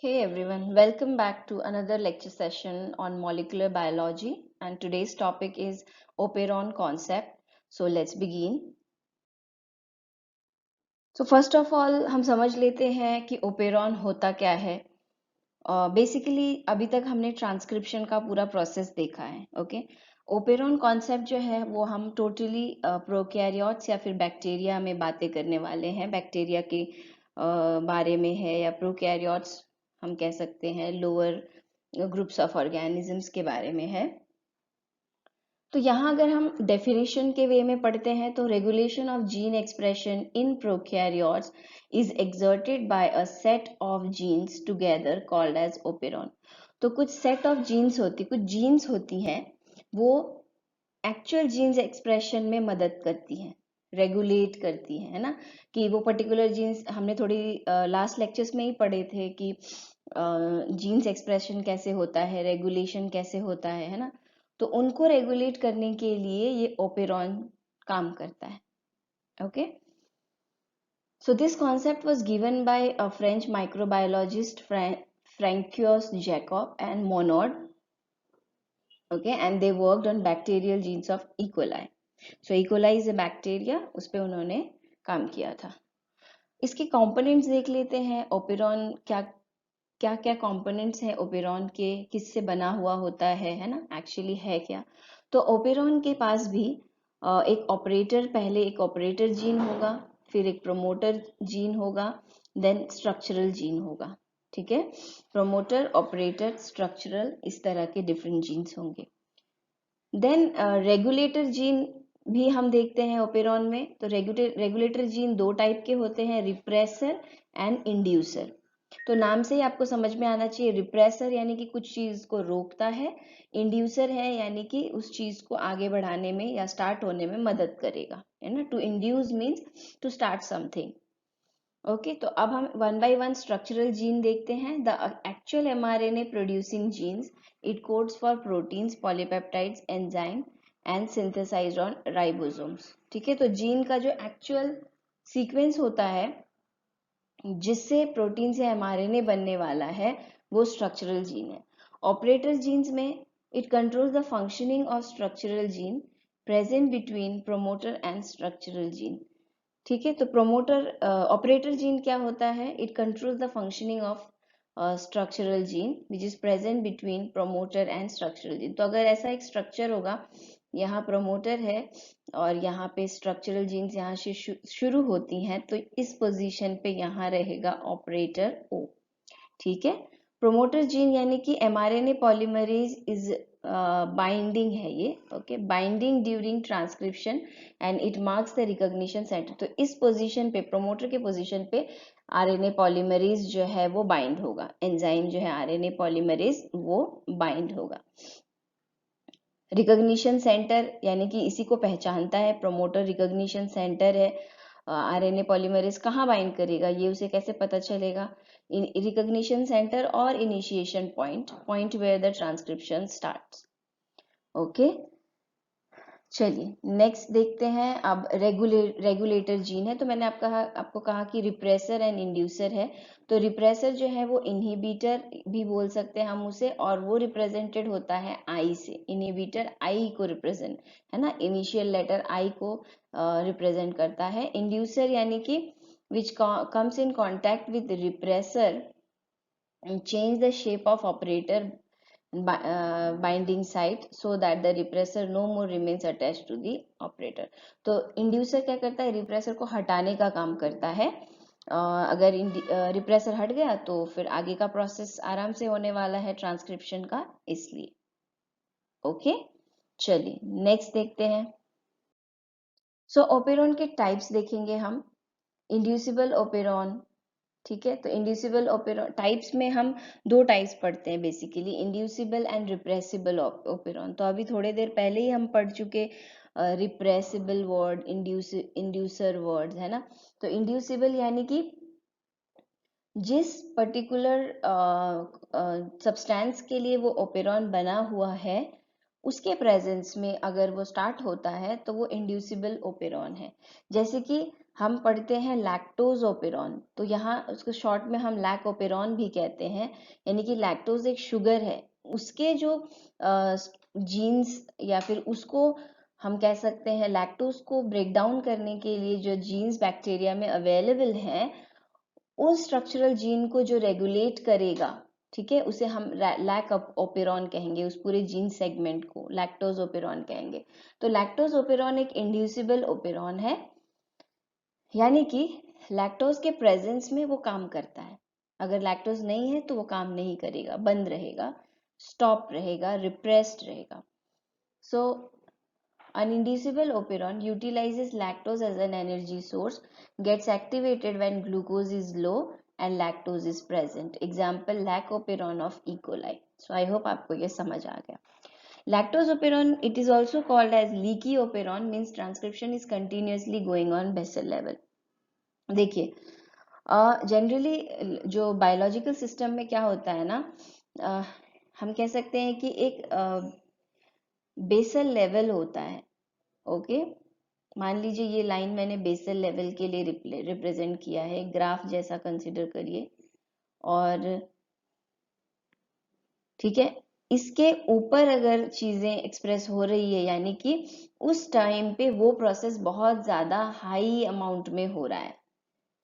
Hey everyone, welcome back to another lecture session on molecular biology, and today's topic is operon concept. So let's begin. So first of all हम समझ लेते हैं कि operon होता क्या है। Basically अभी तक हमने ट्रांसक्रिप्शन का पूरा प्रोसेस देखा है। ओके, ओपेरॉन कॉन्सेप्ट जो है वो हम टोटली प्रोकैरियोट्स या फिर बैक्टीरिया में बातें करने वाले हैं। बैक्टीरिया के बारे में है या प्रोकैरियोट्स हम कह सकते हैं, लोअर ग्रुप्स ऑफ ऑर्गेनिजम्स के बारे में है। तो यहाँ अगर हम डेफिनेशन के वे में पढ़ते हैं तो regulation of gene expression in prokaryotes is exerted by a set of genes together called as operon. तो कुछ सेट ऑफ जीन्स कुछ जीन्स होती हैं, वो एक्चुअल जीन्स एक्सप्रेशन में मदद करती हैं, रेगुलेट करती है ना। कि वो पर्टिकुलर जीन्स हमने थोड़ी लास्ट लेक्चर्स में ही पढ़े थे कि जीन्स एक्सप्रेशन कैसे होता है, रेगुलेशन कैसे होता है ना। तो उनको रेगुलेट करने के लिए ये ओपेरॉन काम करता है। Okay, so this concept was given by a French microbiologist François Jacob and Monod. Okay, and they worked on bacterial genes of E. coli. So E. coli is a bacteria, उस पे उन्होंने काम किया था। इसके कंपोनेंट्स देख लेते हैं। ओपेरॉन क्या क्या क्या कंपोनेंट्स हैं ओपेरॉन के, किससे बना हुआ होता है ना, एक्चुअली है क्या। तो ओपेरॉन के पास भी एक ऑपरेटर, पहले एक ऑपरेटर जीन होगा, फिर एक प्रोमोटर जीन होगा, देन स्ट्रक्चरल जीन होगा। ठीक है, प्रोमोटर, ऑपरेटर, स्ट्रक्चरल, इस तरह के डिफरेंट जीन्स होंगे। देन रेगुलेटर जीन भी हम देखते हैं ओपेरॉन में। तो रेगुलेटर जीन दो टाइप के होते हैं, रिप्रेसर एंड इंड्यूसर। तो नाम से ही आपको समझ में आना चाहिए, रिप्रेसर यानी कि कुछ चीज को रोकता है, इंड्यूसर है यानी कि उस चीज को आगे बढ़ाने में या स्टार्ट होने में मदद करेगा, है ना। To induce means to start something. Okay, तो अब हम one by one structural gene देखते हैं। The actual mRNA producing genes, it codes for proteins, polypeptides, enzyme and synthesized on ribosomes. ठीक है, तो जीन का जो एक्चुअल सीक्वेंस होता है जिससे प्रोटीन से mRNA बनने वाला है, वो स्ट्रक्चरल जीन है। ऑपरेटर जीन्स में it controls the functioning of structural gene present between promoter and structural gene. ठीक है, तो प्रोमोटर ऑपरेटर जीन क्या होता है, it controls the functioning of structural gene which is present between promoter and structural gene. तो अगर ऐसा एक स्ट्रक्चर होगा, यहाँ प्रोमोटर है और यहाँ पे स्ट्रक्चरल जीन्स यहाँ से शुरू होती हैं, तो इस पोजीशन पे यहाँ रहेगा ऑपरेटर ओ। ठीक है, प्रोमोटर जीन यानी कि mRNA पॉलीमरेज इज बाइंडिंग है ये। Okay, binding during transcription and it marks the recognition centre. तो इस पोजीशन पे, प्रोमोटर के पोजीशन पे RNA पॉलीमरेज जो है वो बाइंड होगा, एंजाइम जो है RNA पॉलीमरेज वो बाइंड होगा। रिकॉग्निशन सेंटर यानी कि इसी को पहचानता है, प्रोमोटर रिकॉग्निशन सेंटर है। RNA पॉलीमरेज कहाँ बाइंड करेगा, ये उसे कैसे पता चलेगा, इन रिकॉग्निशन सेंटर और initiation point, point where the transcription starts. Okay, चलिए नेक्स्ट देखते हैं। अब रेगुलेटर जीन है, तो मैंने आपको कहा कि रिप्रेसर एंड इंड्यूसर है। तो रिप्रेसर जो है वो इनहिबिटर भी बोल सकते हैं हम उसे, और वो रिप्रेजेंटेड होता है आई से। इनहिबिटर आई को रिप्रेजेंट, है ना, इनिशियल लेटर आई को रिप्रेजेंट करता है। इंड्यूसर यानी कि which comes in contact with repressor and change the shape of operator binding site so that the repressor no more remains attached to the operator. तो inducer क्या करता है, रिप्रेसर को हटाने का काम करता है। अगर रिप्रेसर हट गया तो फिर आगे का प्रोसेस आराम से होने वाला है ट्रांसक्रिप्शन का, इसलिए। ओके, चलिए नेक्स्ट देखते हैं। सो ओपेरॉन के टाइप्स देखेंगे हम। इंड्यूसिबल ओपेरॉन, ठीक है, तो इंड्यूसिबल ओपेरॉन टाइप्स में हम दो टाइप्स पढ़ते हैं basically, inducible and repressible operon. तो अभी थोड़े देर पहले ही हम पढ़ चुके रिप्रेसिबल वर्ड, इंड्यूसर वर्ड, है ना। तो इंड्यूसिबल यानी कि जिस पर्टिकुलर सब्सटेंस के लिए वो ओपेरॉन बना हुआ है, उसके प्रेजेंस में अगर वो स्टार्ट होता है तो वो इंड्यूसिबल ओपेरॉन है। जैसे कि हम पढ़ते हैं लैक्टोज ओपेरॉन, तो यहाँ उसको शॉर्ट में हम लैक ओपेरॉन भी कहते हैं, यानी कि लैक्टोज एक शुगर है, उसके जो जीन्स या फिर उसको हम कह सकते हैं लैक्टोज को ब्रेक डाउन करने के लिए जो जीन्स बैक्टीरिया में अवेलेबल हैं, उस स्ट्रक्चरल जीन को जो रेगुलेट करेगा, ठीक है, उसे हम लैक ओपेरॉन कहेंगे, उस पूरे जीन सेगमेंट को लैक्टोज ओपेरॉन कहेंगे। तो लैक्टोज ओपेरॉन एक इंड्यूसिबल ओपेरॉन है, यानी कि लैक्टोज के प्रेजेंस में वो काम करता है। अगर लैक्टोज नहीं है तो वो काम नहीं करेगा, बंद रहेगा, स्टॉप रहेगा, रिप्रेस्ड रहेगा। सो an inducible operon utilizes lactose as an energy source, gets activated when glucose is low and lactose is present. Example, lac operon of E. coli. So I hope आपको ये समझ आ गया। Lactose operon, it is also called as leaky operon, means transcription is continuously going on Bessel level. देखिए, generally जो biological system में क्या होता है ना, हम कह सकते हैं कि एक बेसल लेवल होता है। ओके, मान लीजिए ये लाइन मैंने बेसल लेवल के लिए रिप्रेजेंट किया है, ग्राफ जैसा कंसिडर करिए, और ठीक है, इसके ऊपर अगर चीजें एक्सप्रेस हो रही है, यानी कि उस टाइम पे वो प्रोसेस बहुत ज्यादा हाई अमाउंट में हो रहा है,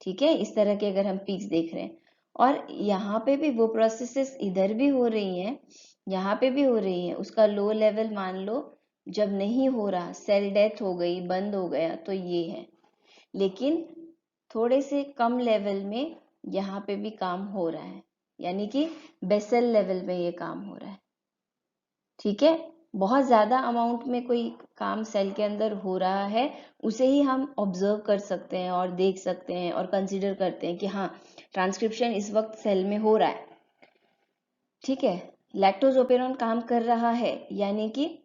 ठीक है, इस तरह के अगर हम पीक्स देख रहे हैं, और यहाँ पे भी वो प्रोसेसेस इधर भी हो रही हैं, यहाँ पे भी हो रही हैं, उसका लो लेवल मान लो जब नहीं हो रहा, सेल डेथ हो गई, बंद हो गया, तो ये है। लेकिन थोड़े से कम लेवल में यहाँ पे भी काम हो रहा है, यानी कि बेसल लेवल में ये काम हो रहा है, ठीक है। बहुत ज्यादा अमाउंट में कोई काम सेल के अंदर हो रहा है, उसे ही हम ऑब्जर्व कर सकते हैं और देख सकते हैं और कंसीडर करते हैं कि हाँ, ट्रांसक्रिप्शन इस वक्त सेल में हो रहा है, ठीक है। लैक्टोज ओपेरॉन काम कर रहा है, यानी कि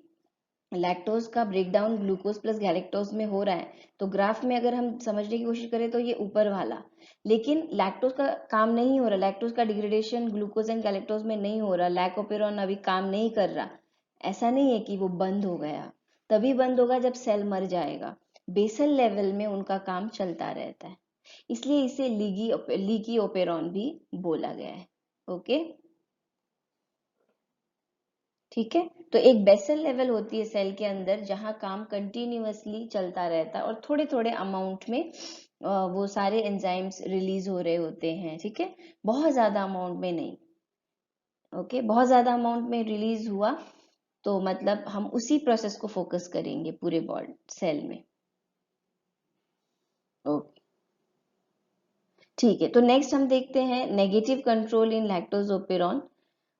लैक्टोज का ब्रेकडाउन ग्लूकोज प्लस गैलेक्टोज में हो रहा है, तो ग्राफ में अगर हम समझने की कोशिश करें तो ये ऊपर वाला, लेकिन लैक्टोज का काम नहीं हो रहा, लैक्टोज का डिग्रेडेशन ग्लूकोज एंड गैलेक्टोज में नहीं हो रहा, लैक ओपेरॉन अभी काम नहीं कर रहा। ऐसा नहीं है कि वो बंद हो गया, तभी बंद होगा जब सेल मर जाएगा, बेसल लेवल में उनका काम चलता रहता है, इसलिए इसे लीकी ओपेरॉन भी बोला गया है। ओके, ठीक है। तो एक बेसल लेवल होती है सेल के अंदर, जहां काम कंटिन्यूअसली चलता रहता है और थोड़े थोड़े अमाउंट में वो सारे एंजाइम्स रिलीज हो रहे होते हैं, ठीक है, बहुत ज्यादा अमाउंट में नहीं। ओके, बहुत ज्यादा अमाउंट में रिलीज हुआ तो मतलब हम उसी प्रोसेस को फोकस करेंगे पूरे बॉडी सेल में। ओके, ठीक है। तो नेक्स्ट हम देखते हैं नेगेटिव कंट्रोल इन lactose operon.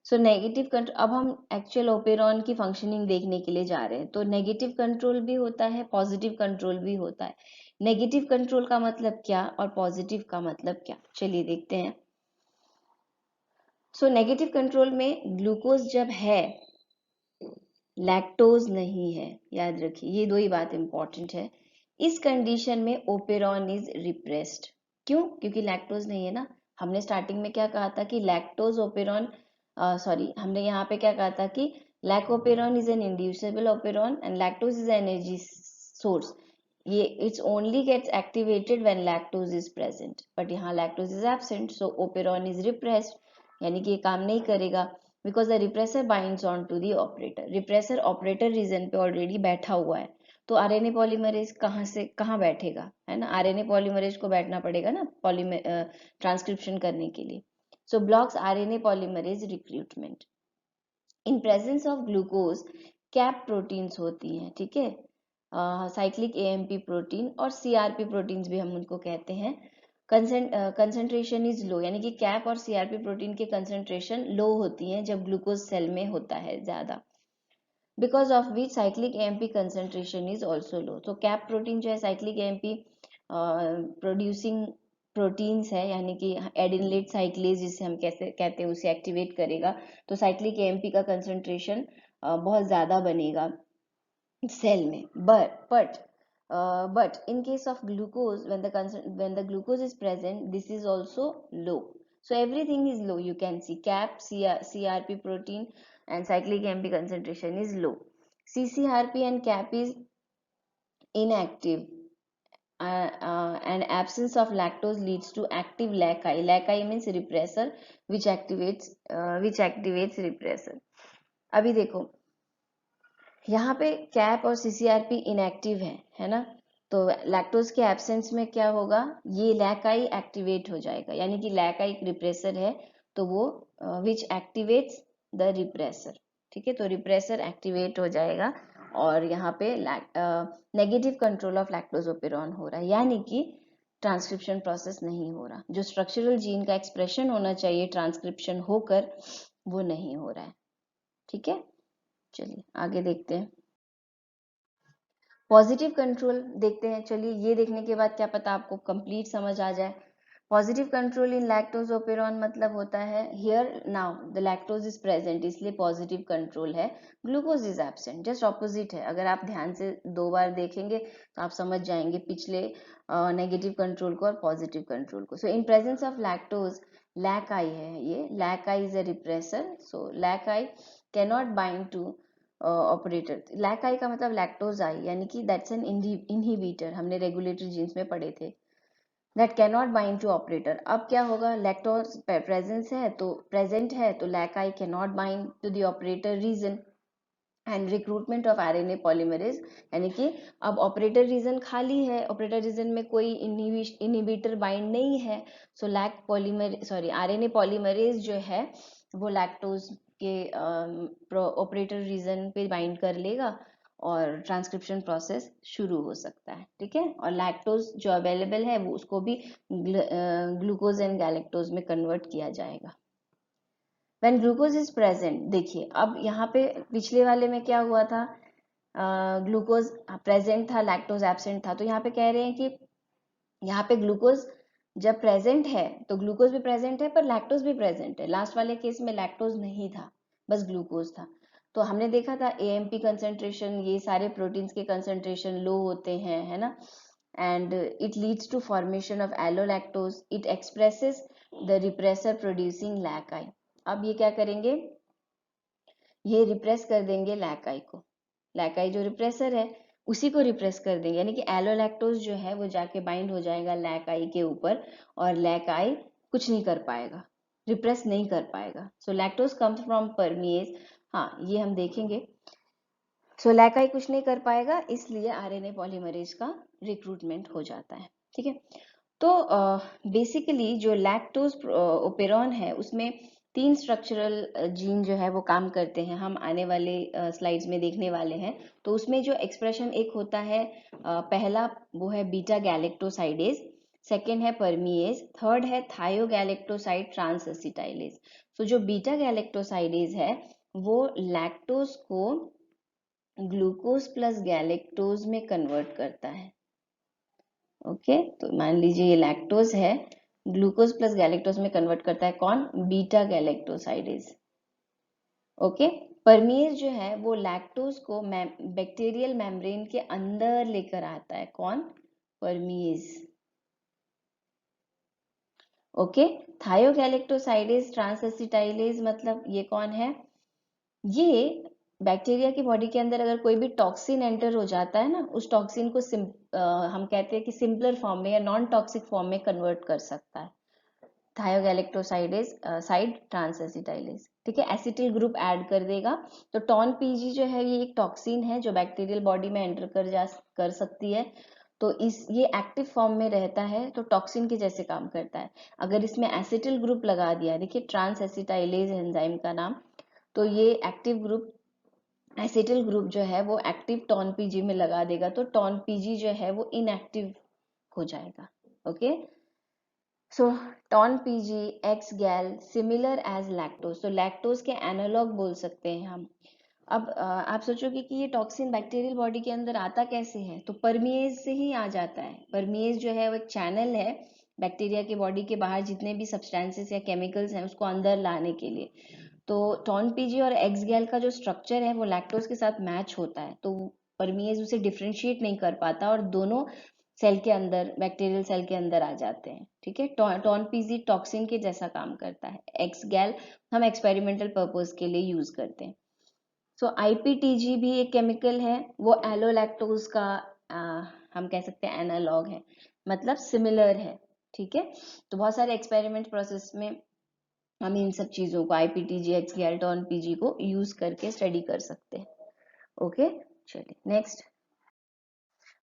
So negative control, अब हम एक्चुअल ओपेरॉन की फंक्शनिंग देखने के लिए जा रहे हैं। तो नेगेटिव कंट्रोल भी होता है, पॉजिटिव कंट्रोल भी होता है। नेगेटिव कंट्रोल का मतलब क्या और पॉजिटिव का मतलब क्या, चलिए देखते हैं। सो नेगेटिव कंट्रोल में ग्लूकोज जब है, लैक्टोज नहीं है, याद रखिए ये दो ही बात इंपॉर्टेंट है। इस कंडीशन में ओपेरॉन इज रिप्रेस्ड। क्यों? क्योंकि लैक्टोज नहीं है ना। हमने स्टार्टिंग में क्या कहा था कि लैक्टोज ओपेरॉन, सॉरी, हमने यहाँ पे क्या कहा था कि lac operon is an inducible operon and lactose is energy source. ये its only gets activated when lactose is present, but यहाँ lactose is absent, so operon is repressed, यानी कि ये काम नहीं करेगा, because the repressor binds on to the operator. Repressor operator region पे already बैठा हुआ है, तो आरएनए पॉलीमरेज कहाँ से कहाँ बैठेगा, है ना, आरएनए पॉलीमरेज को बैठना पड़ेगा ना ट्रांसक्रिप्शन करने के लिए। So blocks RNA polymerase recruitment. In presence of glucose CAP proteins होती हैं, ठीक है, साइक्लिक एएमपी प्रोटीन और सीआरपी प्रोटीन्स भी हम उनको कहते हैं। कंसेंट्रेशन इज लो, यानी कि कैप और सीआरपी प्रोटीन की कंसेंट्रेशन लो होती है जब ग्लूकोज सेल में होता है ज्यादा, because of which cyclic AMP concentration is also low. तो कैप प्रोटीन जो है साइक्लिक एएमपी प्रोड्यूसिंग प्रोटीन्स है, यानी कि एडिनलेट साइक्लेज जिसे हम कैसे कहते हैं उसे एक्टिवेट करेगा, तो साइक्लिक एएमपी का कंसेंट्रेशन बहुत ज्यादा बनेगा सेल में। But in case of glucose, when the glucose is present, this is also low. So everything is low. You can see cap, CRP protein and cyclic AMP concentration is low. CCRP and cap is inactive. and absence of lactose leads to active lac-I. Lac-I means repressor which activates repressor. अभी देखो यहाँ पे cap और सीसीआरपी inactive है ना, तो lactose के absence में क्या होगा, ये लैक-आई एक्टिवेट हो जाएगा, यानी कि लैक-आई एक रिप्रेसर है, तो वो विच एक्टिवेट्स द रिप्रेसर, ठीक है, तो रिप्रेसर एक्टिवेट हो जाएगा और यहाँ पे नेगेटिव कंट्रोल ऑफ लैक्टोजोपेरॉन हो रहा है, यानी कि ट्रांसक्रिप्शन प्रोसेस नहीं हो रहा, जो स्ट्रक्चरल जीन का एक्सप्रेशन होना चाहिए ट्रांसक्रिप्शन होकर वो नहीं हो रहा है, ठीक है। चलिए आगे देखते हैं, पॉजिटिव कंट्रोल देखते हैं। चलिए ये देखने के बाद क्या पता आपको कंप्लीट समझ आ जाए। पॉजिटिव कंट्रोल इन लैक्टोजोपेरॉन मतलब होता है here now the lactose is present, इसलिए पॉजिटिव कंट्रोल है, glucose is absent, just opposite है। अगर आप ध्यान से 2 बार देखेंगे तो आप समझ जाएंगे पिछले नेगेटिव कंट्रोल को और पॉजिटिव कंट्रोल को। So in presence of lactose lac I है, ये lac I is a repressor, so lac I cannot bind to operator. Lac I का मतलब लैक्टोज आई, यानी कि दैट्स एन इनहिबिटर, हमने रेगुलेटरी जीन्स में पढ़े थे, that can not bind to operator. अब क्या होगा, लैक्टोज प्रेजेंस है तो प्रेजेंट है तो lac I can not bind to the operator region and recruitment of RNA polymerase, यानी कि अब ऑपरेटर रीजन खाली है, ऑपरेटर रीजन में कोई इनहिबिटर बाइंड नहीं है, so lac polymer sorry RNA polymerase जो है वो लैक्टोज के ऑपरेटर रीजन पे बाइंड कर लेगा और ट्रांसक्रिप्शन प्रोसेस शुरू हो सकता है, ठीक है। और लैक्टोज जो अवेलेबल है वो उसको भी ग्लूकोज एंड गैलेक्टोज में कन्वर्ट किया जाएगा। व्हेन ग्लूकोज इज प्रेजेंट, देखिए अब यहाँ पे पिछले वाले में क्या हुआ था, ग्लूकोज प्रेजेंट था, लैक्टोज एब्सेंट था, तो यहाँ पे कह रहे हैं कि यहाँ पे ग्लूकोज जब प्रेजेंट है तो ग्लूकोज भी प्रेजेंट है पर लैक्टोज भी प्रेजेंट है। लास्ट वाले केस में लैक्टोज नहीं था, बस ग्लूकोज था। तो हमने देखा था एएमपी कंसेंट्रेशन, ये सारे प्रोटीन्स के कंसेंट्रेशन लो होते हैं, है ना, and it leads to formation of allolactose, it expresses the repressor producing lac-I। अब ये क्या करेंगे, ये रिप्रेस कर देंगे लैक-आई को, लैक-आई जो रिप्रेसर है उसी को रिप्रेस कर देंगे, यानी कि एलोलैक्टोज जो है वो जाके बाइंड हो जाएगा लैक-आई के ऊपर और लैक-आई कुछ नहीं कर पाएगा, रिप्रेस नहीं कर पाएगा। सो लैक्टोज कम्स फ्रॉम परमिएज, हाँ ये हम देखेंगे। सो लैक-आई कुछ नहीं कर पाएगा, इसलिए आरएनए पॉलीमरेज का रिक्रूटमेंट हो जाता है, ठीक है। तो बेसिकली जो लैक्टोज ओपेरॉन है उसमें 3 स्ट्रक्चरल जीन जो है वो काम करते हैं, हम आने वाले स्लाइड्स में देखने वाले हैं। तो उसमें जो एक्सप्रेशन एक होता है, पहला वो है बीटा गैलेक्टोसाइडेज, सेकेंड है परमिएज, थर्ड है थायोगैलेक्टोसाइड ट्रांसएसिटाइलेज। तो जो बीटा गैलेक्टोसाइडेज है वो लैक्टोज को ग्लूकोज प्लस गैलेक्टोज में कन्वर्ट करता है, ओके। तो मान लीजिए ये लैक्टोज है, ग्लूकोज प्लस गैलेक्टोज में कन्वर्ट करता है कौन, बीटा गैलेक्टोसाइडेज, ओके। परमीज जो है वो लैक्टोज को बैक्टीरियल मेम्ब्रेन के अंदर लेकर आता है, कौन, परमीज, ओके। थायोगैलेक्टोसाइडेज ट्रांसएसिटाइलेज मतलब ये कौन है, ये बैक्टीरिया की बॉडी के अंदर अगर कोई भी टॉक्सिन एंटर हो जाता है ना, उस टॉक्सिन को हम कहते हैं कि सिंपलर फॉर्म में या नॉन टॉक्सिक फॉर्म में कन्वर्ट कर सकता है, थायोगैलेक्टोसाइडेज साइड ट्रांसएसिटाइलेज, ठीक है। एसिटिल ग्रुप ऐड कर देगा, तो टॉन पीजी जो है ये एक टॉक्सिन है जो बैक्टीरियल बॉडी में एंटर कर सकती है, तो ये एक्टिव फॉर्म में रहता है तो टॉक्सिन के जैसे काम करता है। अगर इसमें एसिटिल ग्रुप लगा दिया, देखिए ट्रांसएसिटाइलेज एंजाइम का नाम, तो ये एक्टिव ग्रुप एसिटिल ग्रुप जो है वो एक्टिव टॉन पीजी में लगा देगा, तो टॉन पीजी जो है वो इनएक्टिव हो जाएगा, ओके। सो टॉन पीजी एक्स गैल सिमिलर एज लैक्टोज, तो लैक्टोज के एनालॉग बोल सकते हैं हम। अब आप सोचोगे कि ये टॉक्सिन बैक्टीरियल बॉडी के अंदर आता कैसे है, तो परमिएज से ही आ जाता है। परमिएज जो है वो एक चैनल है बैक्टीरिया के बॉडी के बाहर जितने भी सब्सटेंसेस या केमिकल्स हैं उसको अंदर लाने के लिए। तो टॉन पीजी और एक्स गैल का जो स्ट्रक्चर है वो लैक्टोज के साथ मैच होता है, तो परमिएज उसे डिफ्रेंशिएट नहीं कर पाता और दोनों सेल के अंदर, बैक्टीरियल सेल के अंदर आ जाते हैं, ठीक है। टॉन पीजी टॉक्सिन के जैसा काम करता है, एक्स गैल हम एक्सपेरिमेंटल पर्पज के लिए यूज करते हैं। सो आईपीटीजी भी एक केमिकल है, वो एलोलैक्टोज का हम कह सकते हैं एनालॉग है, मतलब सिमिलर है। ठीक है, तो बहुत सारे एक्सपेरिमेंट प्रोसेस में हम इन सब चीजों को IPTG, XGALT और PG को यूज करके स्टडी कर सकते हैं। ओके, चलिए नेक्स्ट।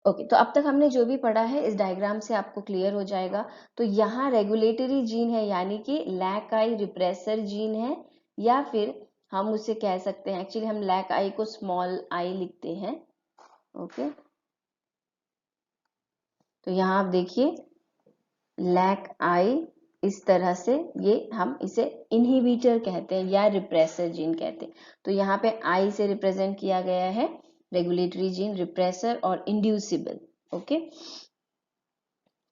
ओके, तो अब तक हमने जो भी पढ़ा है इस डायग्राम से आपको क्लियर हो जाएगा। तो यहाँ रेगुलेटरी जीन है, यानी कि लैक आई रिप्रेसर जीन है, या फिर हम उसे कह सकते हैं, एक्चुअली हम लैक आई को स्मॉल आई लिखते हैं। ओके, तो यहाँ आप देखिए लैक आई इस तरह से, ये हम इसे इनहिबिटर कहते हैं या रिप्रेसर जीन कहते हैं। तो यहाँ पे आई से रिप्रेजेंट किया गया है रेगुलेटरी जीन, रिप्रेसर और इंड्यूसिबल। ओके,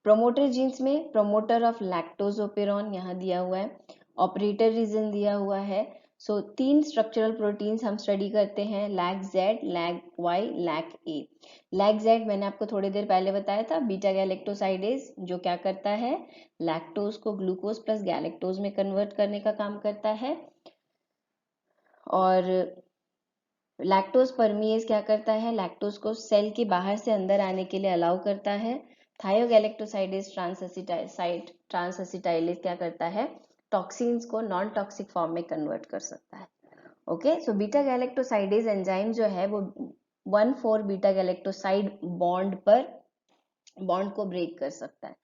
प्रोमोटर जीन्स में प्रोमोटर ऑफ लैक्टोज ओपेरॉन यहाँ दिया हुआ है, ऑपरेटर रीजन दिया हुआ है। सो तीन स्ट्रक्चरल प्रोटीन्स हम स्टडी करते हैं, lac Z, lac Y, lac A. Lac Z मैंने आपको थोड़ी देर पहले बताया था, बीटा गैलेक्टोसाइडेज, जो क्या करता है, लैक्टोज को ग्लूकोज प्लस गैलेक्टोज में कन्वर्ट करने का काम करता है। और लैक्टोज परमिएज क्या करता है, लैक्टोज को सेल के बाहर से अंदर आने के लिए अलाउ करता है। थायोगैलेक्टोसाइडेज ट्रांसएसिटाइलेज क्या करता है, टॉक्सिन्स को नॉन टॉक्सिक फॉर्म में कन्वर्ट कर सकता है। Okay, so beta galactosidase enzyme जो है वो 1,4 बीटा गैलेक्टोसाइड बॉन्ड को ब्रेक कर सकता है।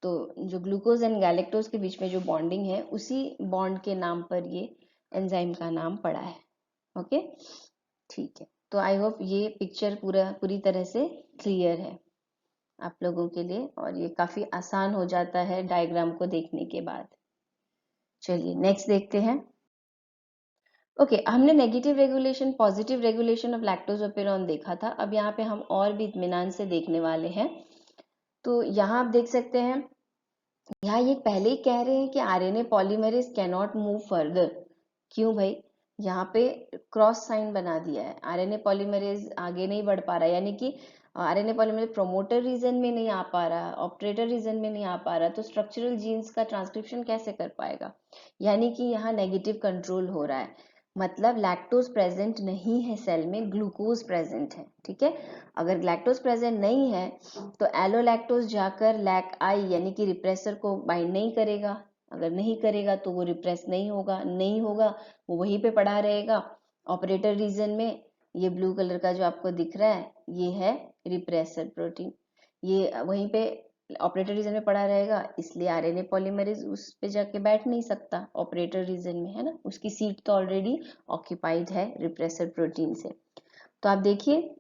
तो जो ग्लूकोज एंड गैलेक्टोज के बीच में जो बॉन्डिंग है, उसी बॉन्ड के नाम पर ये एंजाइम का नाम पड़ा है। ओके, ठीक है, तो आई होप ये पिक्चर पूरी तरह से क्लियर है आप लोगों के लिए, और ये काफी आसान हो जाता है डायग्राम को देखने के बाद। चलिए नेक्स्ट देखते हैं। ओके, हमने negative regulation, positive regulation of lactose operon देखा था। अब यहाँ पे हम और भी इत्मीनान से देखने वाले हैं। तो यहाँ आप देख सकते हैं, यहाँ ये पहले ही कह रहे हैं कि RNA polymerase cannot move further. क्यों भाई, यहाँ पे क्रॉस साइन बना दिया है, RNA पॉलीमरेज आगे नहीं बढ़ पा रहा, यानी कि RNA पॉलीमरेज प्रोमोटर रीजन में नहीं आ पा रहा, ऑपरेटर रीजन में नहीं आ पा रहा, तो स्ट्रक्चरल जीन्स का ट्रांसक्रिप्शन कैसे कर पाएगा, यानी कि यहाँ नेगेटिव कंट्रोल हो रहा है। मतलब लैक्टोज प्रेजेंट नहीं है सेल में, ग्लूकोज प्रेजेंट है। ठीक है, अगर लैक्टोज प्रेजेंट नहीं है तो एलोलैक्टोज जाकर लैक आई यानी कि रिप्रेसर को बाइंड नहीं करेगा। अगर नहीं करेगा तो वो रिप्रेस नहीं होगा, वो वहीं पे पड़ा रहेगा ऑपरेटर रीजन में। ये ब्लू कलर का जो आपको दिख रहा है, ये है रिप्रेसर प्रोटीन, ये वहीं पे ऑपरेटर रीजन में पड़ा रहेगा, इसलिए RNA पॉलीमरेज उस पे जाके बैठ नहीं सकता ऑपरेटर रीजन में, है ना, उसकी सीट तो ऑलरेडी ऑक्यूपाइड है रिप्रेसर प्रोटीन से। तो आप देखिए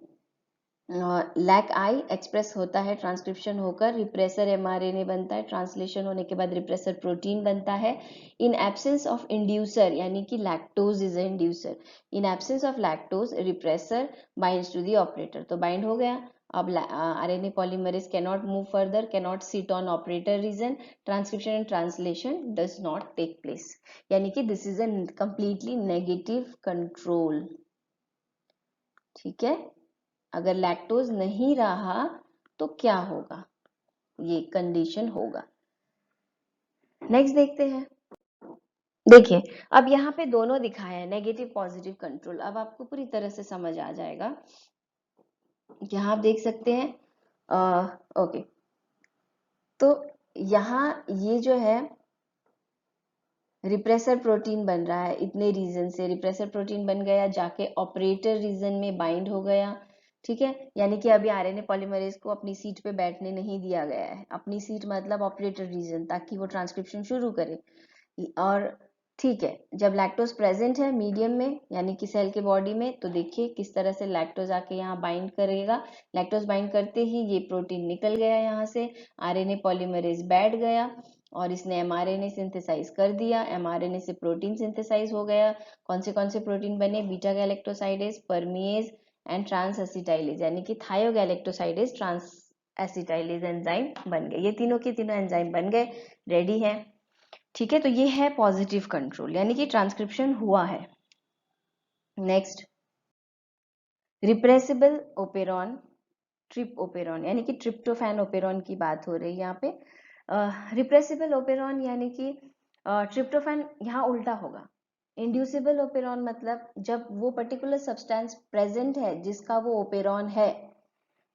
लैक आई एक्सप्रेस होता है ट्रांसक्रिप्शन होकर, रिप्रेसर mRNA बनता है, ट्रांसलेशन होने के बाद रिप्रेसर प्रोटीन बनता है। इन एब्सेंस ऑफ इंड्यूसर, यानी कि lactose is inducer, in absence of lactose repressor binds to the operator, तो बाइंड हो गया। अब RNA polymerase cannot move further, cannot sit on operator region, transcription and translation does not take place, यानी कि this is a completely negative control। ठीक है, अगर lactose नहीं रहा तो क्या होगा, ये कंडीशन होगा। नेक्स्ट देखते हैं। देखिए, अब यहाँ पे दोनों दिखाया है, नेगेटिव पॉजिटिव कंट्रोल। अब आपको पूरी तरह से समझ आ जाएगा। यहाँ आप देख सकते हैं, ओके, तो यहाँ ये जो है रिप्रेसर प्रोटीन बन रहा है, इतने रीजन से रिप्रेसर प्रोटीन बन गया, जाके ऑपरेटर रीजन में बाइंड हो गया। ठीक है, यानी कि अभी RNA पॉलीमरेज को अपनी सीट पे बैठने नहीं दिया गया है, अपनी सीट मतलब ऑपरेटर रीजन, ताकि वो ट्रांसक्रिप्शन शुरू करे। और ठीक है, जब लैक्टोज प्रेजेंट है मीडियम में यानी कि सेल के बॉडी में, तो देखिए किस तरह से लैक्टोज आके यहाँ बाइंड करेगा। लैक्टोज बाइंड करते ही ये प्रोटीन निकल गया यहाँ से, RNA पॉलीमरेज बैठ गया और इसने mRNA सिंथेसाइज कर दिया, mRNA से प्रोटीन सिंथेसाइज हो गया। कौन से प्रोटीन बने, बीटा गैलेक्टोसाइडेज, परमिएज एंड ट्रांसएसिटाइलेज, यानी कि थायोगैलेक्टोसाइडेज ट्रांस एसिटाइलेज एंजाइम बन गए। ये तीनों के तीनों एंजाइम बन गए, रेडी है। ठीक है, तो ये है पॉजिटिव कंट्रोल, यानी कि ट्रांसक्रिप्शन हुआ है। Next, repressible operon, trip operon, यानी कि ट्रिप्टोफैन ओपेरॉन की बात हो रही है यहाँ पे। रिप्रेसिबल ओपेरॉन यानी कि ट्रिप्टोफैन यहाँ उल्टा होगा। इंड्यूसिबल ओपेरॉन मतलब जब वो पर्टिकुलर सब्सटेंस प्रेजेंट है जिसका वो ओपेरॉन है,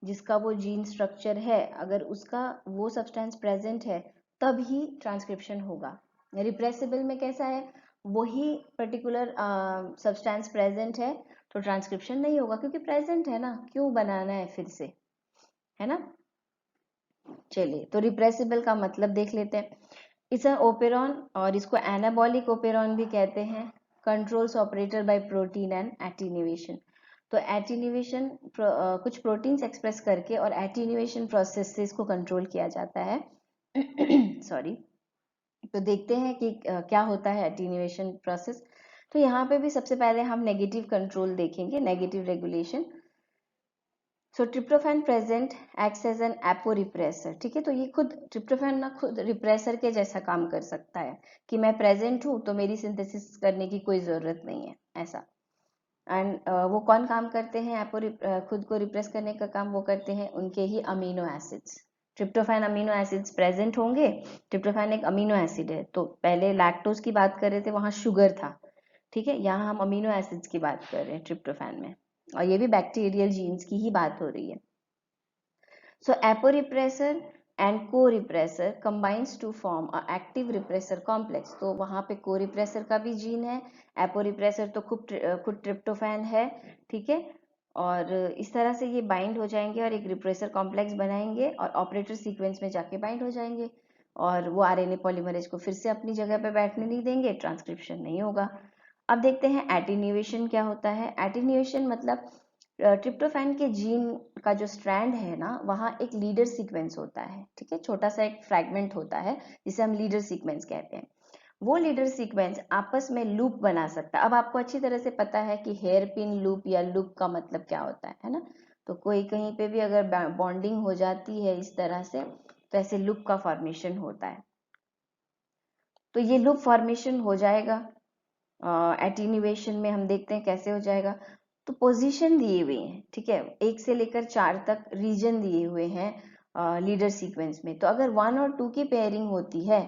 जिसका वो जीन स्ट्रक्चर है, अगर उसका वो सब्सटेंस प्रेजेंट है तब ही ट्रांसक्रिप्शन होगा। रिप्रेसिबल में कैसा है, वही पर्टिकुलर सब्सटेंस प्रेजेंट है तो ट्रांसक्रिप्शन नहीं होगा, क्योंकि प्रेजेंट है ना, क्यों बनाना है फिर से, है ना। चलिए, तो रिप्रेसिबल का मतलब देख लेते हैं। इट्स ओपेरॉन, और इसको एनाबॉलिक ओपेरॉन भी कहते हैं। Controls operator bye protein and attenuation. तो एटीन्यूएशन कुछ प्रोटीन्स एक्सप्रेस करके और एटीन्यूएशन प्रोसेस से इसको कंट्रोल किया जाता है। सॉरी। तो देखते हैं कि क्या होता है एटीन्यूएशन प्रोसेस। तो यहाँ पे भी सबसे पहले हम नेगेटिव कंट्रोल देखेंगे, negative regulation. So tryptophan present acts as an aporepressor. ठीक है, तो ये खुद ट्रिप्टोफैन ना खुद रिप्रेसर के जैसा काम कर सकता है कि मैं प्रेजेंट हूँ तो मेरी सिंथेसिस करने की कोई ज़रूरत नहीं है, ऐसा। एंड वो कौन काम करते हैं, खुद को रिप्रेस करने का काम वो करते हैं उनके ही amino acids. Tryptophan amino acids present होंगे। ट्रिप्टोफैन एक अमीनो एसिड है, तो पहले लैक्टोज की बात कर रहे थे, वहाँ शुगर था। ठीक है, यहाँ हम अमीनो एसिड्स की बात कर रहे हैं ट्रिप्टोफैन में, और ये भी बैक्टीरियल जीन्स की ही बात हो रही है। So aporepressor and corepressor combines to form a active repressor complex. तो वहाँ पे को रिप्रेसर का भी जीन है, एपोरिप्रेसर तो खुद ट्रिप्टोफैन है। ठीक है, और इस तरह से ये बाइंड हो जाएंगे और एक रिप्रेसर कॉम्प्लेक्स बनाएंगे और ऑपरेटर सीक्वेंस में जाके बाइंड हो जाएंगे, और वो आरएनए पॉलीमरेज को फिर से अपनी जगह पे बैठने नहीं देंगे, ट्रांसक्रिप्शन नहीं होगा। अब देखते हैं एटीन्यूएशन क्या होता है। एटीन्यूएशन मतलब ट्रिप्टोफैन के जीन का जो स्ट्रैंड है ना, वहाँ एक लीडर सीक्वेंस होता है। ठीक है, छोटा सा एक फ्रैगमेंट होता है जिसे हम लीडर सीक्वेंस कहते हैं। वो लीडर सीक्वेंस आपस में लूप बना सकता है। अब आपको अच्छी तरह से पता है कि हेयर पिन लूप या लूप का मतलब क्या होता है ना। तो कोई कहीं पे भी अगर बॉन्डिंग हो जाती है इस तरह से, तो ऐसे लूप का फॉर्मेशन होता है। तो ये लूप फॉर्मेशन हो जाएगा एटीन्यूएशन में। हम देखते हैं कैसे हो जाएगा। तो पोजीशन दिए हुए हैं, ठीक है, 1 से लेकर 4 तक रीजन दिए हुए हैं लीडर सीक्वेंस में। तो अगर 1 और 2 की पेयरिंग होती है,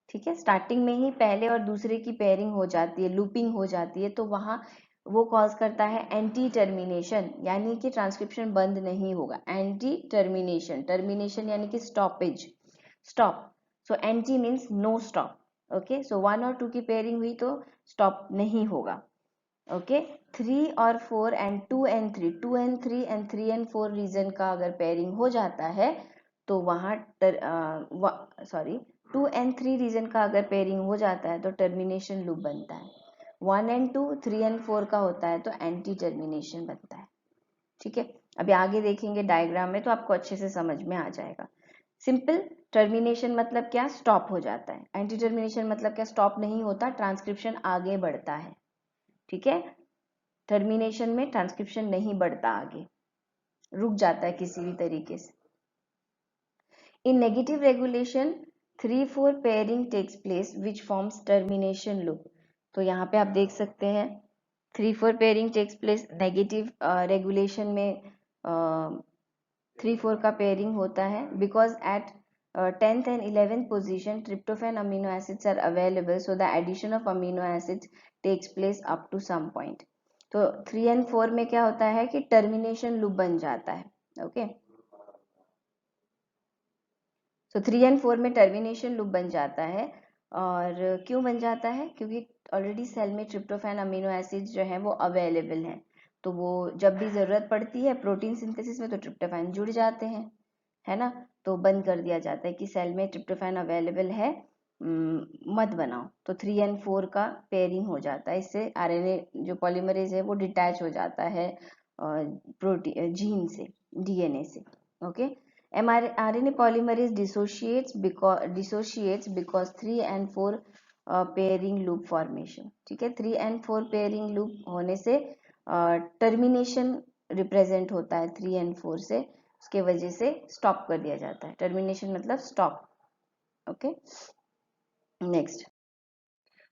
ठीक है, स्टार्टिंग में ही पहले और दूसरे की पेयरिंग हो जाती है, लूपिंग हो जाती है, तो वहाँ वो कॉज करता है एंटी टर्मिनेशन, यानी कि ट्रांसक्रिप्शन बंद नहीं होगा। एंटी टर्मिनेशन, टर्मिनेशन यानी कि stoppage, stop. So anti means no stop. Okay, so 1 और 2 की पेयरिंग हुई तो स्टॉप नहीं होगा। ओके, 3 और 4 and 2 and 3, 2 and 3 and 3 and 4 region का अगर पेयरिंग हो जाता है तो वहाँ 2 एंड 3 रीजन का अगर पेयरिंग हो जाता है तो टर्मिनेशन लूप बनता है। 1 एंड 2, 3 एंड 4 का होता है तो एंटी टर्मिनेशन बनता है। ठीक है, अभी आगे देखेंगे डायग्राम में तो आपको अच्छे से समझ में आ जाएगा। सिंपल, टर्मिनेशन मतलब क्या, स्टॉप हो जाता है। एंटी टर्मिनेशन मतलब क्या, स्टॉप नहीं होता, ट्रांसक्रिप्शन आगे बढ़ता है। ठीक है, टर्मिनेशन में ट्रांसक्रिप्शन नहीं बढ़ता आगे, रुक जाता है किसी भी तरीके से। In negative regulation 3-4 pairing takes place which forms termination loop. तो यहाँ पे आप देख सकते हैं 3-4 pairing takes place negative regulation में 3-4 का पेयरिंग होता है, because at 10th and 11th position tryptophan amino acids are available, so the addition of amino acids takes place up to some point. तो 3 and 4 में क्या होता है कि टर्मिनेशन लूप बन जाता है। ओके, सो 3 and 4 में टर्मिनेशन लूप बन जाता है। और क्यों बन जाता है, क्योंकि ऑलरेडी सेल में ट्रिप्टोफैन अमीनो एसिड्स जो है वो अवेलेबल हैं, तो वो जब भी ज़रूरत पड़ती है प्रोटीन सिंथेसिस में तो ट्रिप्टोफैन जुड़ जाते हैं, है ना। तो बंद कर दिया जाता है कि सेल में ट्रिप्टोफैन अवेलेबल है, मत बनाओ। तो 3 and 4 का पेयरिंग हो जाता है, इससे आरएनए जो पॉलीमरेज है वो डिटैच हो जाता है प्रोटीन जीन से, डीएनए से। Okay, RNA polymerase dissociates because 3 and 4 pairing loop formation. ठीक है, 3 and 4 पेयरिंग लूप होने से टर्मिनेशन रिप्रेजेंट होता है 3 and 4 से, उसके वजह से स्टॉप कर दिया जाता है। टर्मिनेशन मतलब stop. Okay, next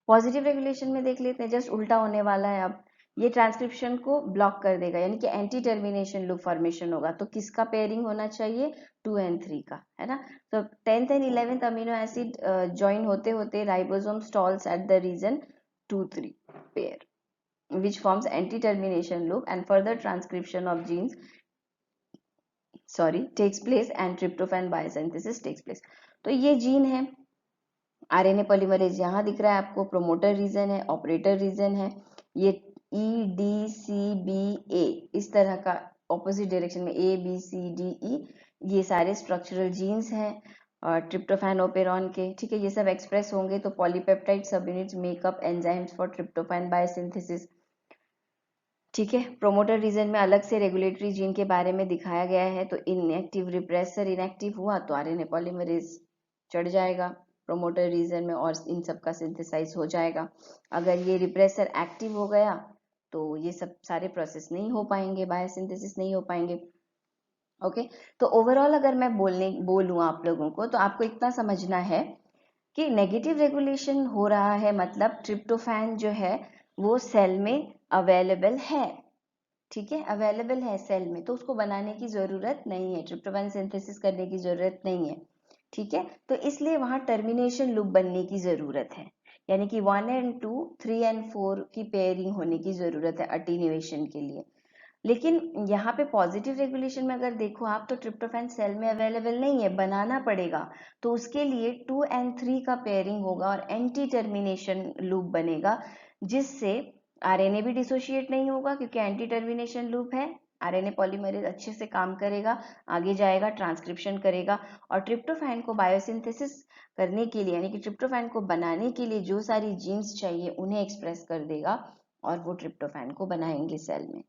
positive regulation में देख लेते हैं, जस्ट उल्टा होने वाला है। अब ये ट्रांसक्रिप्शन को ब्लॉक कर देगा, यानी कि एंटी टर्मिनेशन लूप फॉर्मेशन होगा। तो किसका पेयरिंग होना चाहिए, 2 and 3 का, है ना। तो 10th and 11th amino acid join होते होते ribosome stalls at the region 2-3 pair which forms anti termination loop and further transcription of genes takes place and tryptophan biosynthesis takes place. तो ये जीन है, RNA polymerase यहाँ दिख रहा है आपको, प्रोमोटर रीजन है, ऑपरेटर रीजन है, ये EDCBA इस तरह का ऑपोजिट डायरेक्शन में ABCDE, ये सारे स्ट्रक्चरल जीन्स हैं ट्रिप्टोफैन ओपेरॉन के, ठीक है। ये सब एक्सप्रेस होंगे तो पॉलीपेप्टाइड सब units makeup enzymes for tryptophan biosynthesis, ठीक है। प्रोमोटर रीजन में अलग से रेगुलेटरी जीन के बारे में दिखाया गया है, तो इनएक्टिव रिप्रेसर इनएक्टिव हुआ तो आरएनए पॉलीमरेज चढ़ जाएगा प्रोमोटर रीजन में और इन सब का सिंथेसाइज हो जाएगा। अगर ये रिप्रेसर एक्टिव हो गया तो ये सब सारे प्रोसेस नहीं हो पाएंगे, बायोसिंथेसिस नहीं हो पाएंगे। ओके, तो ओवरऑल अगर मैं बोलूँ आप लोगों को, तो आपको इतना समझना है कि नेगेटिव रेगुलेशन हो रहा है, मतलब ट्रिप्टोफैन जो है वो सेल में अवेलेबल है, ठीक है, अवेलेबल है सेल में, तो उसको बनाने की जरूरत नहीं है, ट्रिप्टोफैन सिंथेसिस करने की जरूरत नहीं है, ठीक है। तो इसलिए वहां टर्मिनेशन लूप बनने की जरूरत है, यानी कि 1 and 2, 3 and 4 की पेयरिंग होने की जरूरत है अटीन्यूएशन के लिए। लेकिन यहाँ पे पॉजिटिव रेगुलेशन में अगर देखो आप, तो ट्रिप्टोफैन सेल में अवेलेबल नहीं है, बनाना पड़ेगा, तो उसके लिए 2 and 3 का पेयरिंग होगा और एंटी टर्मिनेशन लूप बनेगा, जिससे आरएनए भी डिसोशिएट नहीं होगा, क्योंकि एंटी टर्मिनेशन लूप है, आरएनए पॉलीमरेज अच्छे से काम करेगा, आगे जाएगा, ट्रांसक्रिप्शन करेगा, और ट्रिप्टोफैन को बायोसिंथेसिस करने के लिए, यानी कि ट्रिप्टोफैन को बनाने के लिए जो सारी जीन्स चाहिए उन्हें एक्सप्रेस कर देगा, और वो ट्रिप्टोफैन को बनाएंगे सेल में,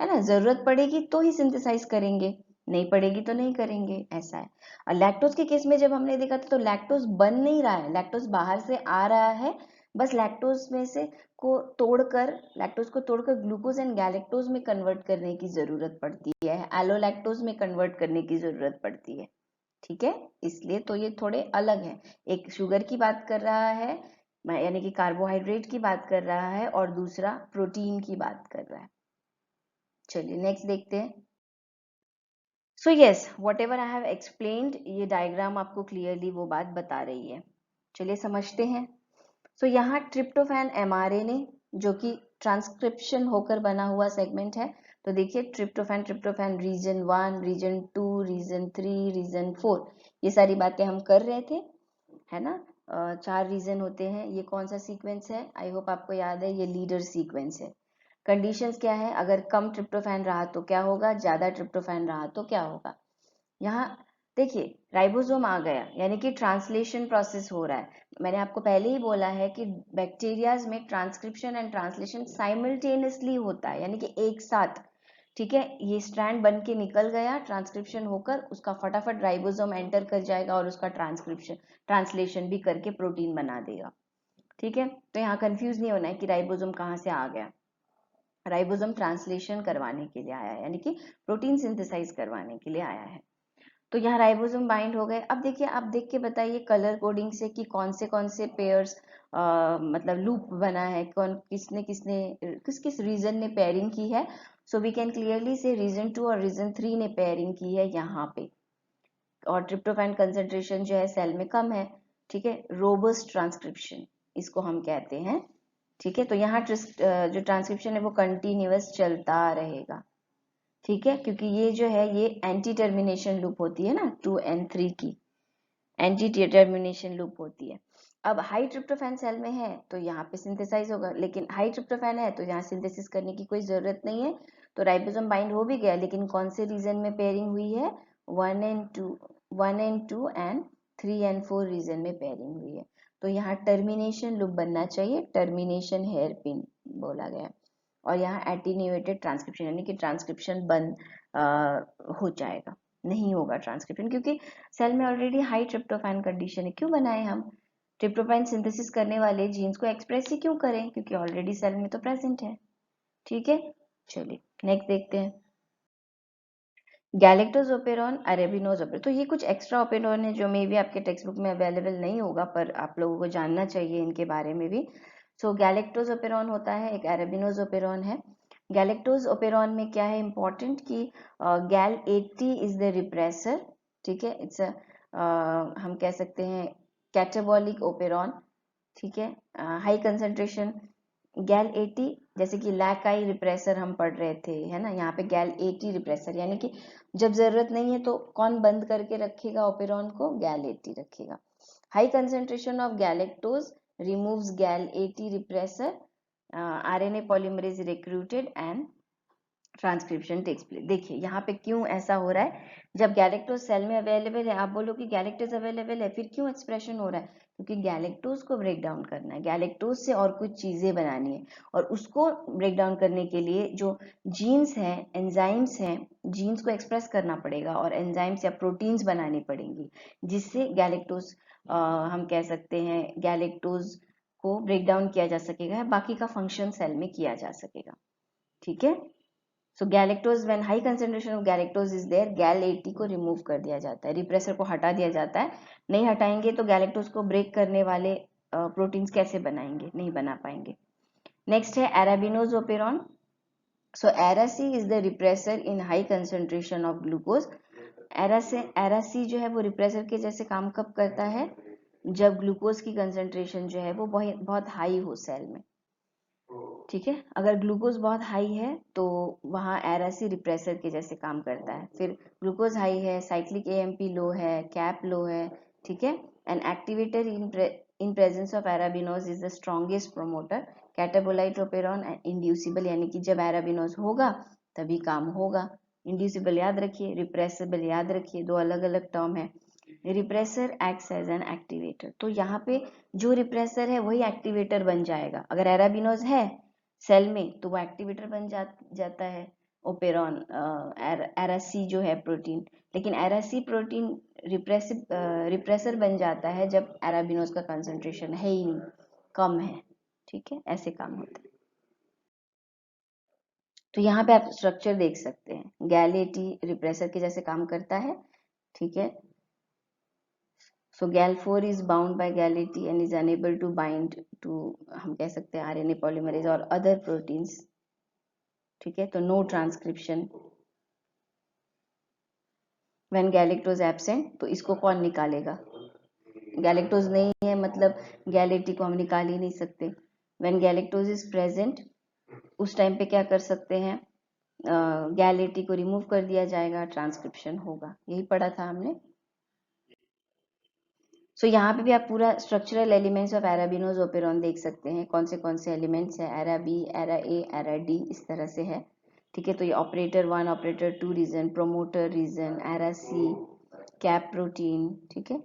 है ना। जरूरत पड़ेगी तो ही सिंथेसाइज करेंगे, नहीं पड़ेगी तो नहीं करेंगे, ऐसा है। और लैक्टोज के केस में जब हमने देखा था, तो लैक्टोज बन नहीं रहा है, लैक्टोज बाहर से आ रहा है, बस लैक्टोज में से लैक्टोज को तोड़कर ग्लूकोज एंड गैलेक्टोज में कन्वर्ट करने की जरूरत पड़ती है, एलोलैक्टोज में कन्वर्ट करने की जरूरत पड़ती है, ठीक है। इसलिए तो ये थोड़े अलग है, एक शुगर की बात कर रहा है, यानी कि कार्बोहाइड्रेट की बात कर रहा है, और दूसरा प्रोटीन की बात कर रहा है। चलिए नेक्स्ट देखते हैं। So yes, what ever I have explained, ये डायग्राम आपको क्लियरली वो बात बता रही है। चलिए समझते हैं। सो यहाँ ट्रिप्टोफैन mRNA जो कि ट्रांसक्रिप्शन होकर बना हुआ सेगमेंट है, तो देखिए tryptophan region 1, region 2, region 3, region 4, ये सारी बातें हम कर रहे थे, है ना। 4 रीजन होते हैं। ये कौन सा सीक्वेंस है, आई होप आपको याद है, ये लीडर सीक्वेंस है। कंडीशंस क्या है, अगर कम ट्रिप्टोफैन रहा तो क्या होगा, ज्यादा ट्रिप्टोफैन रहा तो क्या होगा। यहाँ देखिए राइबोसोम आ गया, यानी कि ट्रांसलेशन प्रोसेस हो रहा है। मैंने आपको पहले ही बोला है कि बैक्टीरियाज में ट्रांसक्रिप्शन एंड ट्रांसलेशन साइमल्टेनियसली होता है, यानी कि एक साथ, ठीक है। ये स्ट्रैंड बन के निकल गया, ट्रांसक्रिप्शन होकर उसका फटाफट राइबोसोम एंटर कर जाएगा और उसका ट्रांसलेशन भी करके प्रोटीन बना देगा, ठीक है। तो यहाँ कंफ्यूज नहीं होना है कि राइबोसोम कहाँ से आ गया, राइबोसोम ट्रांसलेशन करवाने के लिए आया है, यानी कि प्रोटीन सिंथेसाइज करवाने के लिए आया है। तो यहाँ राइबोसोम बाइंड हो गए। अब देखिए, आप देख के बताइए कलर कोडिंग से कि कौन से पेयर्स मतलब लूप बना है, किस किस रीजन ने पेयरिंग की है। सो वी कैन क्लियरली से रीजन 2 और रीजन 3 ने पेयरिंग की है यहाँ पे, और ट्रिप्टोफैन कंसेंट्रेशन जो है सेल में कम है, ठीक है। रोबस्ट ट्रांसक्रिप्शन इसको हम कहते हैं, ठीक है। तो यहाँ जो ट्रांसक्रिप्शन है वो कंटिन्यूअस चलता रहेगा, ठीक है, क्योंकि ये जो है ये एंटी टर्मिनेशन लूप होती है ना, 2 and 3 की एंटी टर्मिनेशन लूप होती है। अब हाई ट्रिप्टोफैन सेल में है तो यहाँ पे सिंथेसाइज होगा, लेकिन हाई ट्रिप्टोफैन है तो यहाँ सिंथेसिस करने की कोई जरूरत नहीं है। तो राइबोसोम बाइंड हो भी गया, लेकिन कौन से रीजन में पेयरिंग हुई है, 1 and 2 and 3 and 4 रीजन में पेयरिंग हुई है। तो यहाँ टर्मिनेशन लूप बनना चाहिए, टर्मिनेशन हेयर पिन बोला गया, और यहाँ एटीन्यूएटेड ट्रांसक्रिप्शन, यानी कि ट्रांसक्रिप्शन बंद हो जाएगा, नहीं होगा ट्रांसक्रिप्शन, क्योंकि सेल में ऑलरेडी हाई ट्रिप्टोफैन कंडीशन है। क्यों बनाए हम, ट्रिप्टोफैन सिंथेसिस करने वाले जीन्स को एक्सप्रेस ही क्यों करें, क्योंकि ऑलरेडी सेल में तो प्रेजेंट है, ठीक है। चलिए नेक्स्ट देखते हैं। गैलेक्टोज ओपेरॉन, अरेबिनोज ओपेरॉन, तो ये कुछ एक्स्ट्रा ओपेरॉन है जो मे भी आपके टेक्स्ट बुक में अवेलेबल नहीं होगा, पर आप लोगों को जानना चाहिए इनके बारे में भी। सो गैलेक्टोज ओपेरॉन होता है, एक अरेबिनोज ओपेरॉन है। गैलेक्टोज ओपेरॉन में क्या है इंपॉर्टेंट कि गैल 80 इज द रिप्रेसर, ठीक है। इट्स हम कह सकते हैं कैटाबॉलिक ओपेरॉन, ठीक है, हाई कंसेंट्रेशन गैल 80 जैसे कि लैकाई रिप्रेसर हम पढ़ रहे थे, है ना, यहाँ पे गैल 80 रिप्रेसर, यानी कि जब जरूरत नहीं है तो कौन बंद करके रखेगा ओपेरॉन को, गैल 80 रखेगा। High concentration of galactose removes gal 80 repressor, RNA polymerase recruited and transcription takes place. देखिए यहाँ पे क्यों ऐसा हो रहा है, जब गैलेक्टोज सेल में अवेलेबल है, आप बोलो कि गैलेक्टोज अवेलेबल है, फिर क्यों एक्सप्रेशन हो रहा है, क्योंकि गैलेक्टोज को ब्रेक डाउन करना है, गैलेक्टोज से और कुछ चीजें बनानी है, और उसको ब्रेक डाउन करने के लिए जो जीन्स हैं, एंजाइम्स हैं, जीन्स को एक्सप्रेस करना पड़ेगा और एंजाइम्स या प्रोटीन्स बनानी पड़ेंगी, जिससे गैलेक्टोज हम कह सकते हैं गैलेक्टोज को ब्रेक डाउन किया जा सकेगा, बाकी का फंक्शन सेल में किया जा सकेगा। ठीक है, so galactose when high concentration of galactose is there, gal 80 को रिमूव कर दिया जाता है, रिप्रेसर को हटा दिया जाता है। नहीं हटाएंगे तो गैलेक्टोज को ब्रेक करने वाले प्रोटीन्स कैसे बनाएंगे, नहीं बना पाएंगे। नेक्स्ट है arabinose operon. So araC is the repressor in high concentration of glucose. AraC जो है वो रिप्रेसर के जैसे काम कब करता है, जब ग्लूकोज की कंसेंट्रेशन जो है वो बहुत हाई हो सेल में। ठीक है, अगर ग्लूकोज बहुत हाई है तो वहाँ एरासी रिप्रेसर के जैसे काम करता है। फिर ग्लूकोज हाई है, साइक्लिक एएमपी लो है, कैप लो है, ठीक है, an activator in presence of arabinose is the strongest promoter, catabolite operon inducible, यानी कि जब एराबिनोज होगा तभी काम होगा। इंड्यूसिबल याद रखिए, रिप्रेसिबल याद रखिए, दो अलग अलग टर्म है। Repressor acts as an activator, तो यहाँ पे जो रिप्रेसर है वही एक्टिवेटर बन जाएगा। अगर एराबिनोज है सेल में तो वो एक्टिवेटर बन जाता है ओपेरॉन, एरासी जो है प्रोटीन, लेकिन एरासी प्रोटीन रिप्रेसर बन जाता है जब एराबिनोज का कंसंट्रेशन है ही नहीं, कम है। ठीक है, ऐसे काम होता है। तो यहाँ पे आप स्ट्रक्चर देख सकते हैं, गैल 80 रिप्रेसर के जैसे काम करता है। ठीक है, so gal4 is bound by gal 80 and is unable to bind to, हम कह सकते हैं आरएनए पॉलीमरेज और अदर प्रोटीन्स। ठीक है, तो no transcription when galactose absent, तो इसको कौन निकालेगा, गैलेक्टोज नहीं है मतलब गैल 80 को हम निकाल ही नहीं सकते। व्हेन गैलेक्टोज इज प्रेजेंट, उस टाइम पे क्या कर सकते हैं, गैल 80 को रिमूव कर दिया जाएगा, ट्रांसक्रिप्शन होगा, यही पढ़ा था हमने। सो यहाँ पे भी आप पूरा structural elements of arabinose operon देख सकते हैं, कौन से एलिमेंट्स है, ara B, ara A, ara D, इस तरह से है। ठीक है, तो ये operator 1, operator 2 region, promoter region, ara C, CAP protein, ठीक है,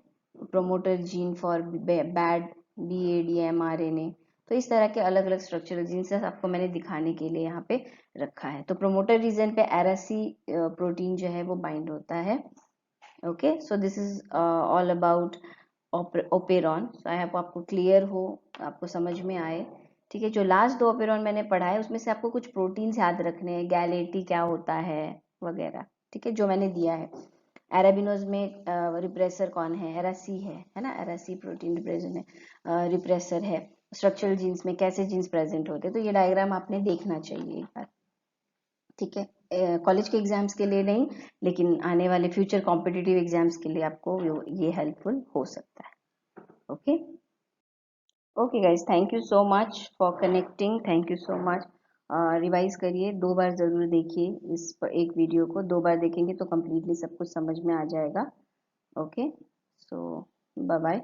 promoter gene for bad BADM-RNA, तो इस तरह के अलग अलग स्ट्रक्चरल जीन्स आपको मैंने दिखाने के लिए यहाँ पे रखा है। तो प्रोमोटर रीजन पे एरा सी प्रोटीन जो है वो बाइंड होता है। Okay, so this is all about operon. I hope आपको क्लियर हो, आपको समझ में आए। ठीक है, जो लास्ट दो ओपेरॉन मैंने पढ़ा है उसमें से आपको कुछ प्रोटीन्स याद रखने हैं, गैल 80 क्या होता है वगैरह। ठीक है, जो मैंने दिया है। एराबिनोज में रिप्रेसर कौन है, एरासी है ना, एरासी प्रोटीन रिप्रेसर है। स्ट्रक्चरल जीन्स में कैसे जीन्स प्रेजेंट होते हैं, तो ये डायग्राम आपने देखना चाहिए एक बार। ठीक है, कॉलेज के एग्जाम्स के लिए नहीं, लेकिन आने वाले फ्यूचर कॉम्पिटिटिव एग्जाम्स के लिए आपको ये हेल्पफुल हो सकता है। Okay, okay guys, thank you so much for connecting, thank you so much. Revise करिए, 2 बार जरूर देखिए इस एक वीडियो को, 2 बार देखेंगे तो कम्प्लीटली सब कुछ समझ में आ जाएगा। ओके, सो बाय बाय।